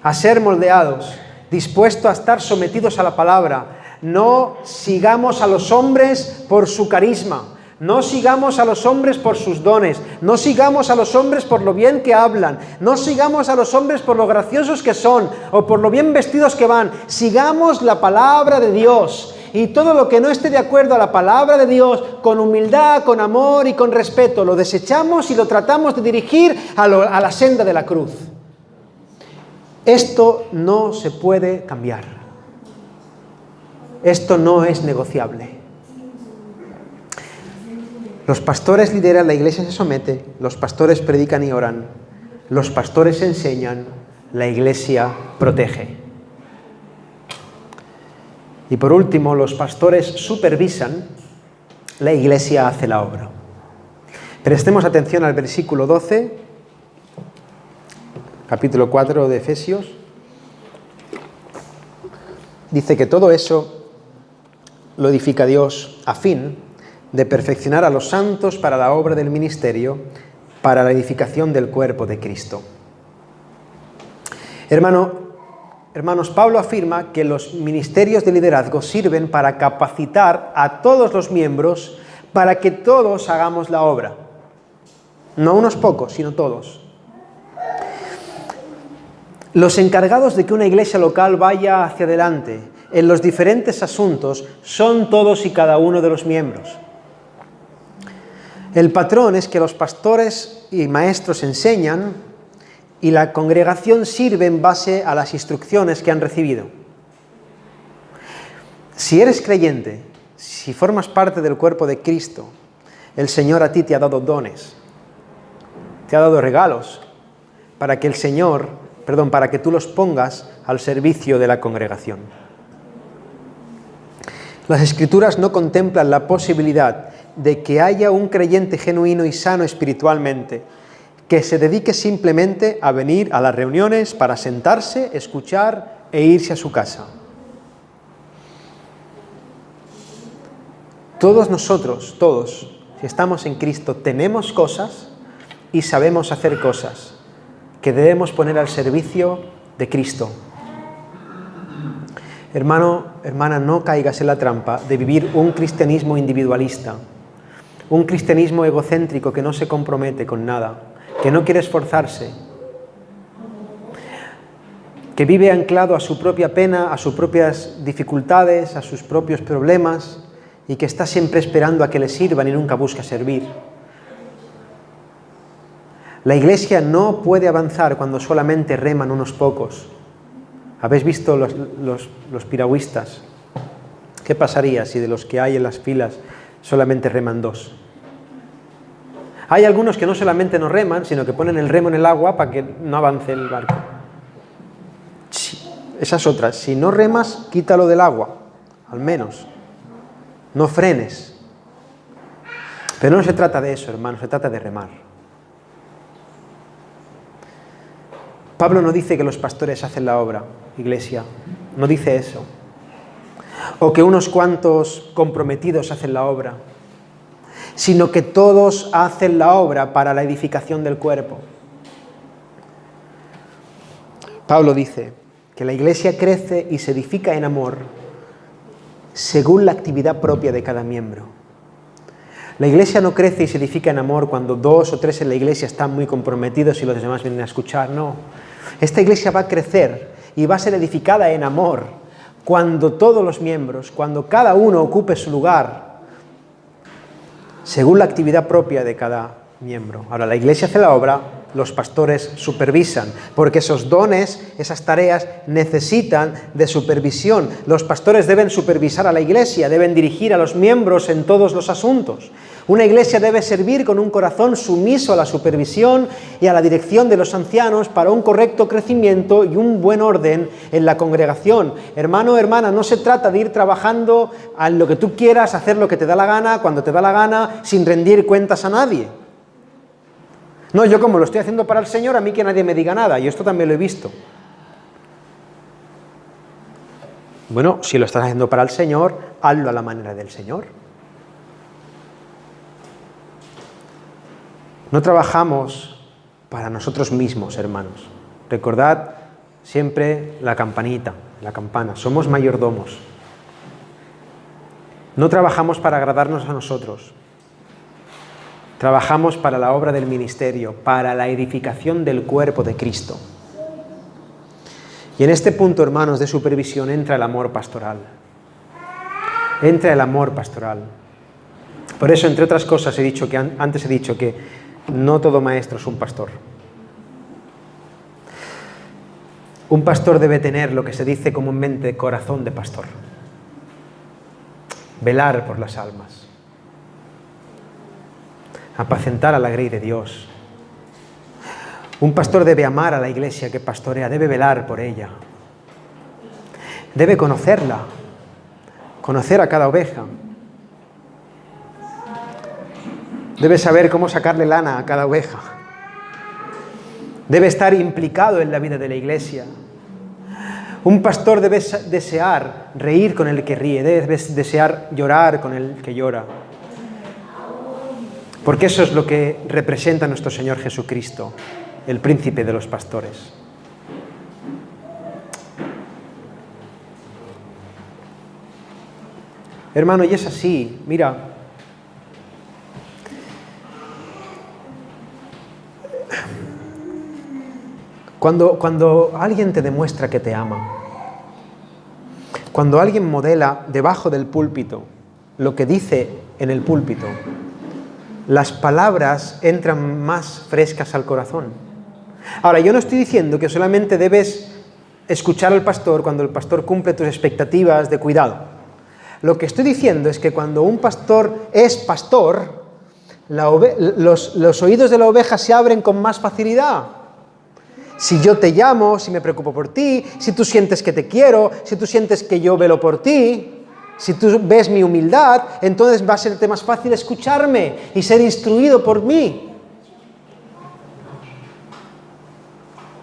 a ser moldeados, dispuesto a estar sometidos a la palabra. No sigamos a los hombres por su carisma, no sigamos a los hombres por sus dones, no sigamos a los hombres por lo bien que hablan, no sigamos a los hombres por lo graciosos que son o por lo bien vestidos que van. Sigamos la palabra de Dios, y todo lo que no esté de acuerdo a la palabra de Dios, con humildad, con amor y con respeto, lo desechamos y lo tratamos de dirigir a la senda de la cruz. Esto no se puede cambiar. Esto no es negociable. Los pastores lideran, la iglesia se somete, los pastores predican y oran, los pastores enseñan, la iglesia protege. Y por último, los pastores supervisan, la iglesia hace la obra. Prestemos atención al versículo 12, capítulo 4 de Efesios. Dice que todo eso lo edifica Dios a fin de perfeccionar a los santos para la obra del ministerio, para la edificación del cuerpo de Cristo. Hermanos, Pablo afirma que los ministerios de liderazgo sirven para capacitar a todos los miembros para que todos hagamos la obra. No unos pocos, sino todos. Los encargados de que una iglesia local vaya hacia adelante en los diferentes asuntos son todos y cada uno de los miembros. El patrón es que los pastores y maestros enseñan y la congregación sirve en base a las instrucciones que han recibido. Si eres creyente, si formas parte del cuerpo de Cristo, el Señor a ti te ha dado dones, te ha dado regalos para que para que tú los pongas al servicio de la congregación. Las Escrituras no contemplan la posibilidad de que haya un creyente genuino y sano espiritualmente que se dedique simplemente a venir a las reuniones para sentarse, escuchar e irse a su casa. Todos nosotros, si estamos en Cristo, tenemos cosas y sabemos hacer cosas que debemos poner al servicio de Cristo. Hermano, hermana, no caigas en la trampa de vivir un cristianismo individualista, un cristianismo egocéntrico que no se compromete con nada, que no quiere esforzarse, que vive anclado a su propia pena, a sus propias dificultades, a sus propios problemas, y que está siempre esperando a que le sirvan y nunca busca servir. La iglesia no puede avanzar cuando solamente reman unos pocos. ¿Habéis visto los piragüistas? ¿Qué pasaría si de los que hay en las filas solamente reman 2? Hay algunos que no solamente no reman, sino que ponen el remo en el agua para que no avance el barco. Esa es otra. Si no remas, quítalo del agua, al menos. No frenes. Pero no se trata de eso, hermano, se trata de remar. Pablo no dice que los pastores hacen la obra, iglesia, no dice eso. O que unos cuantos comprometidos hacen la obra, sino que todos hacen la obra para la edificación del cuerpo. Pablo dice que la iglesia crece y se edifica en amor según la actividad propia de cada miembro. La iglesia no crece y se edifica en amor cuando 2 o 3 en la iglesia están muy comprometidos y los demás vienen a escuchar, no. Esta iglesia va a crecer y va a ser edificada en amor cuando todos los miembros, cuando cada uno ocupe su lugar, según la actividad propia de cada miembro. Ahora, la iglesia hace la obra, los pastores supervisan, porque esos dones, esas tareas necesitan de supervisión. Los pastores deben supervisar a la iglesia, deben dirigir a los miembros en todos los asuntos. Una iglesia debe servir con un corazón sumiso a la supervisión y a la dirección de los ancianos para un correcto crecimiento y un buen orden en la congregación. Hermano, hermana, no se trata de ir trabajando a lo que tú quieras, hacer lo que te da la gana, cuando te da la gana, sin rendir cuentas a nadie. No, yo como lo estoy haciendo para el Señor, a mí que nadie me diga nada. Y esto también lo he visto. Bueno, si lo estás haciendo para el Señor, hazlo a la manera del Señor. No trabajamos para nosotros mismos, hermanos. Recordad siempre la campanita, la campana. Somos mayordomos. No trabajamos para agradarnos a nosotros. Trabajamos para la obra del ministerio, para la edificación del cuerpo de Cristo. Y en este punto, hermanos, de supervisión entra el amor pastoral. Entra el amor pastoral. Por eso, entre otras cosas, antes he dicho que no todo maestro es un pastor. Un pastor debe tener lo que se dice comúnmente corazón de pastor. Velar por las almas. Apacentar a la grey de Dios. Un pastor debe amar a la iglesia que pastorea, debe velar por ella. Debe conocerla, conocer a cada oveja. Debe saber cómo sacarle lana a cada oveja. Debe estar implicado en la vida de la iglesia. Un pastor debe desear reír con el que ríe, debe desear llorar con el que llora. Porque eso es lo que representa nuestro Señor Jesucristo, el príncipe de los pastores. Hermano, y es así, mira. Cuando alguien te demuestra que te ama, cuando alguien modela debajo del púlpito lo que dice en el púlpito, las palabras entran más frescas al corazón. Ahora, yo no estoy diciendo que solamente debes escuchar al pastor cuando el pastor cumple tus expectativas de cuidado. Lo que estoy diciendo es que cuando un pastor es pastor, los oídos de la oveja se abren con más facilidad. Si yo te llamo, si me preocupo por ti, si tú sientes que te quiero, si tú sientes que yo velo por ti, si tú ves mi humildad, entonces va a serte más fácil escucharme y ser instruido por mí.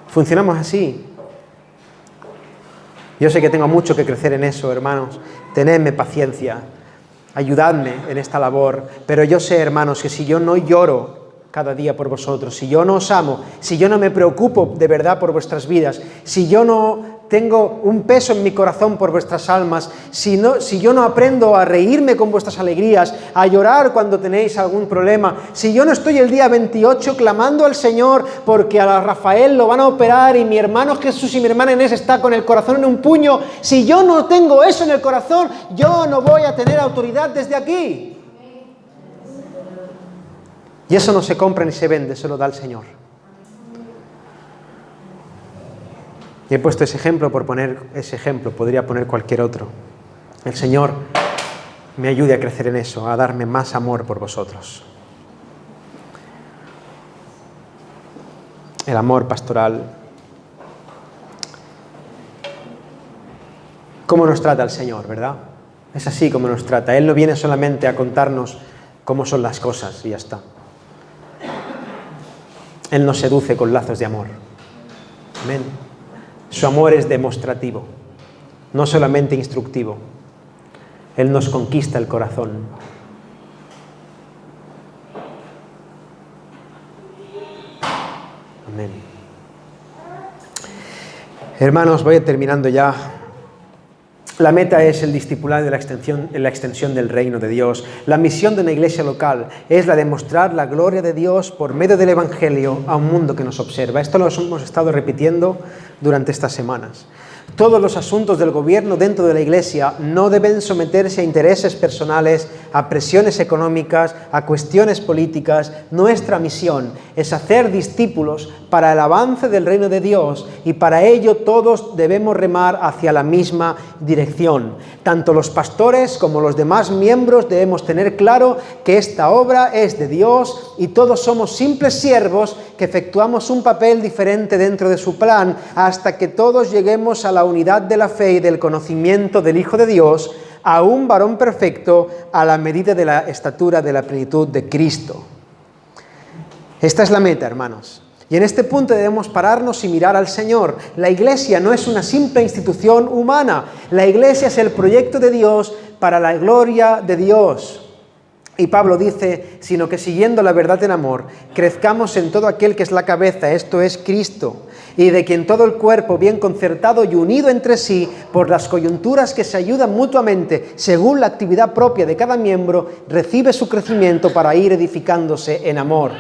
Funcionamos así. Yo sé que tengo mucho que crecer en eso, hermanos. Tenedme paciencia, ayudadme en esta labor, pero yo sé, hermanos, que si yo no lloro cada día por vosotros, si yo no os amo, si yo no me preocupo de verdad por vuestras vidas, si yo no tengo un peso en mi corazón por vuestras almas, si yo no aprendo a reírme con vuestras alegrías, a llorar cuando tenéis algún problema, si yo no estoy el día 28 clamando al Señor porque a Rafael lo van a operar y mi hermano Jesús y mi hermana Inés está con el corazón en un puño, si yo no tengo eso en el corazón, yo no voy a tener autoridad desde aquí. Y eso no se compra ni se vende, se lo da el Señor. Y he puesto ese ejemplo por poner ese ejemplo, podría poner cualquier otro. El Señor me ayude a crecer en eso, a darme más amor por vosotros. El amor pastoral. ¿Cómo nos trata el Señor, verdad? Es así como nos trata. Él no viene solamente a contarnos cómo son las cosas y ya está. Él nos seduce con lazos de amor. Amén. Su amor es demostrativo, no solamente instructivo. Él nos conquista el corazón. Amén. Hermanos, voy terminando ya. La meta es el discipulado y la extensión del reino de Dios. La misión de una iglesia local es la de mostrar la gloria de Dios por medio del Evangelio a un mundo que nos observa. Esto lo hemos estado repitiendo durante estas semanas. Todos los asuntos del gobierno dentro de la iglesia no deben someterse a intereses personales, a presiones económicas, a cuestiones políticas. Nuestra misión es hacer discípulos para el avance del reino de Dios y para ello todos debemos remar hacia la misma dirección. Tanto los pastores como los demás miembros debemos tener claro que esta obra es de Dios y todos somos simples siervos que efectuamos un papel diferente dentro de su plan hasta que todos lleguemos a la unidad de la fe y del conocimiento del Hijo de Dios, a un varón perfecto a la medida de la estatura de la plenitud de Cristo. Esta es la meta, hermanos. Y en este punto debemos pararnos y mirar al Señor. La iglesia no es una simple institución humana. La iglesia es el proyecto de Dios para la gloria de Dios. Y Pablo dice, sino que siguiendo la verdad en amor, crezcamos en todo aquel que es la cabeza, esto es Cristo, y de quien todo el cuerpo, bien concertado y unido entre sí, por las coyunturas que se ayudan mutuamente, según la actividad propia de cada miembro, recibe su crecimiento para ir edificándose en amor.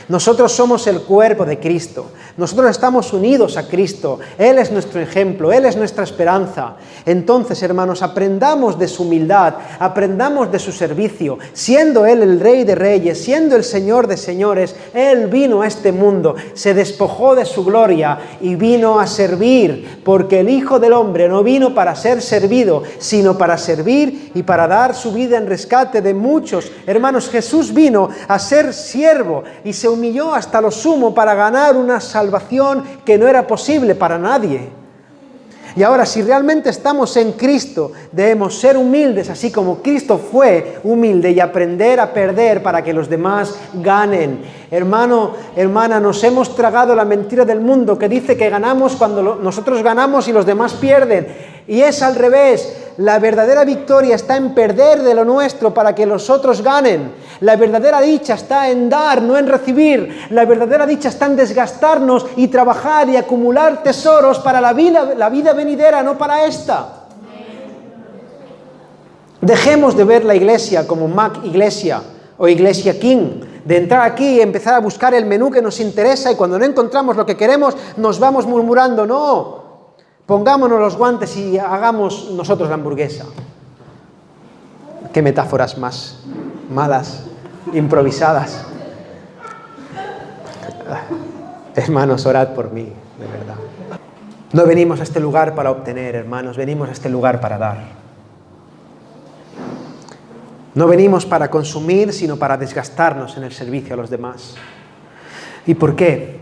Nosotros somos el cuerpo de Cristo. Nosotros estamos unidos a Cristo. Él es nuestro ejemplo, Él es nuestra esperanza. Entonces, hermanos, aprendamos de su humildad, aprendamos de su servicio. Siendo Él el Rey de Reyes, siendo el Señor de Señores, Él vino a este mundo, se despojó de su gloria y vino a servir, porque el Hijo del Hombre no vino para ser servido, sino para servir y para dar su vida en rescate de muchos. Hermanos, Jesús vino a ser siervo y se humilló hasta lo sumo para ganar una salvación que no era posible para nadie. Y ahora, si realmente estamos en Cristo, debemos ser humildes, así como Cristo fue humilde, y aprender a perder para que los demás ganen. Hermano, hermana, nos hemos tragado la mentira del mundo que dice que ganamos cuando nosotros ganamos y los demás pierden. Y es al revés. La verdadera victoria está en perder de lo nuestro para que los otros ganen. La verdadera dicha está en dar, no en recibir. La verdadera dicha está en desgastarnos y trabajar y acumular tesoros para la vida venidera, no para esta. Dejemos de ver la iglesia como Mac Iglesia o Iglesia King. de entrar aquí y empezar a buscar el menú que nos interesa y cuando no encontramos lo que queremos nos vamos murmurando. No, pongámonos los guantes y hagamos nosotros la hamburguesa. Qué metáforas más malas, improvisadas. Hermanos, orad por mí, de verdad. No venimos a este lugar para obtener, hermanos, venimos a este lugar para dar. No venimos para consumir, sino para desgastarnos en el servicio a los demás. ¿Y por qué?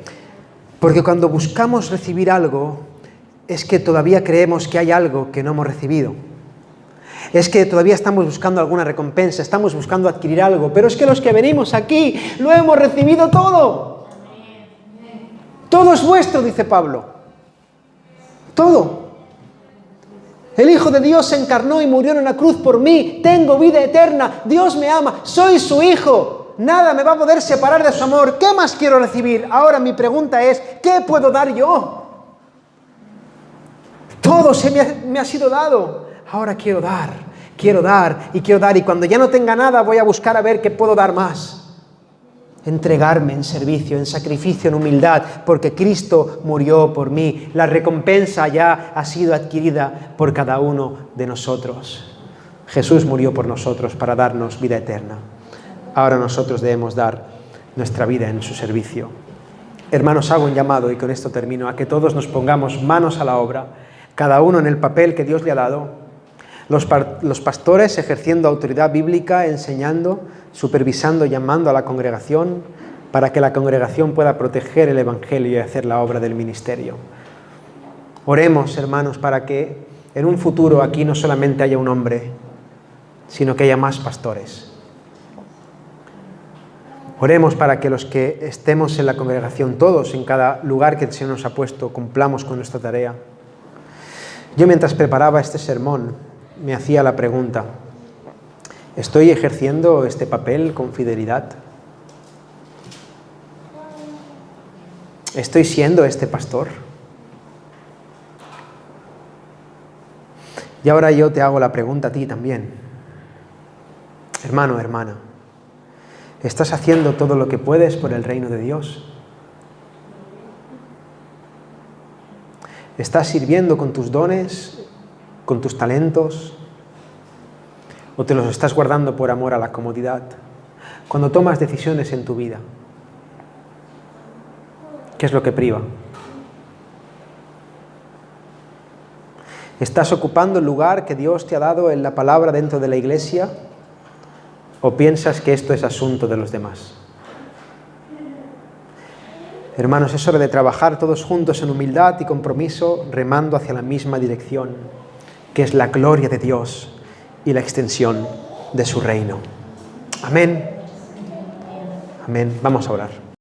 Porque cuando buscamos recibir algo, es que todavía creemos que hay algo que no hemos recibido. Es que todavía estamos buscando alguna recompensa, estamos buscando adquirir algo, pero es que los que venimos aquí lo hemos recibido todo. Todo es vuestro, dice Pablo. Todo. El Hijo de Dios se encarnó y murió en una cruz por mí. Tengo vida eterna. Dios me ama. Soy su hijo. Nada me va a poder separar de su amor. ¿Qué más quiero recibir? Ahora mi pregunta es, ¿qué puedo dar yo? Todo me ha sido dado. Ahora quiero dar y quiero dar. Y cuando ya no tenga nada voy a buscar a ver qué puedo dar más. Entregarme en servicio, en sacrificio, en humildad, porque Cristo murió por mí. La recompensa ya ha sido adquirida por cada uno de nosotros. Jesús murió por nosotros para darnos vida eterna. Ahora nosotros debemos dar nuestra vida en su servicio. Hermanos, hago un llamado, y con esto termino, a que todos nos pongamos manos a la obra, cada uno en el papel que Dios le ha dado. Los pastores ejerciendo autoridad bíblica, enseñando, supervisando, llamando a la congregación para que la congregación pueda proteger el Evangelio y hacer la obra del ministerio. Oremos, hermanos, para que en un futuro aquí no solamente haya un hombre, sino que haya más pastores. Oremos para que los que estemos en la congregación, todos en cada lugar que el Señor nos ha puesto, cumplamos con nuestra tarea. Yo mientras preparaba este sermón me hacía la pregunta, ¿estoy ejerciendo este papel con fidelidad? ¿Estoy siendo este pastor? Y ahora yo te hago la pregunta a ti también. Hermano, hermana, ¿estás haciendo todo lo que puedes por el reino de Dios? ¿Estás sirviendo con tus dones, con tus talentos? ¿O te los estás guardando por amor a la comodidad? Cuando tomas decisiones en tu vida, ¿qué es lo que priva? ¿Estás ocupando el lugar que Dios te ha dado en la palabra dentro de la iglesia? ¿O piensas que esto es asunto de los demás? Hermanos, es hora de trabajar todos juntos en humildad y compromiso, remando hacia la misma dirección, que es la gloria de Dios y la extensión de su reino. Amén. Amén. Vamos a orar.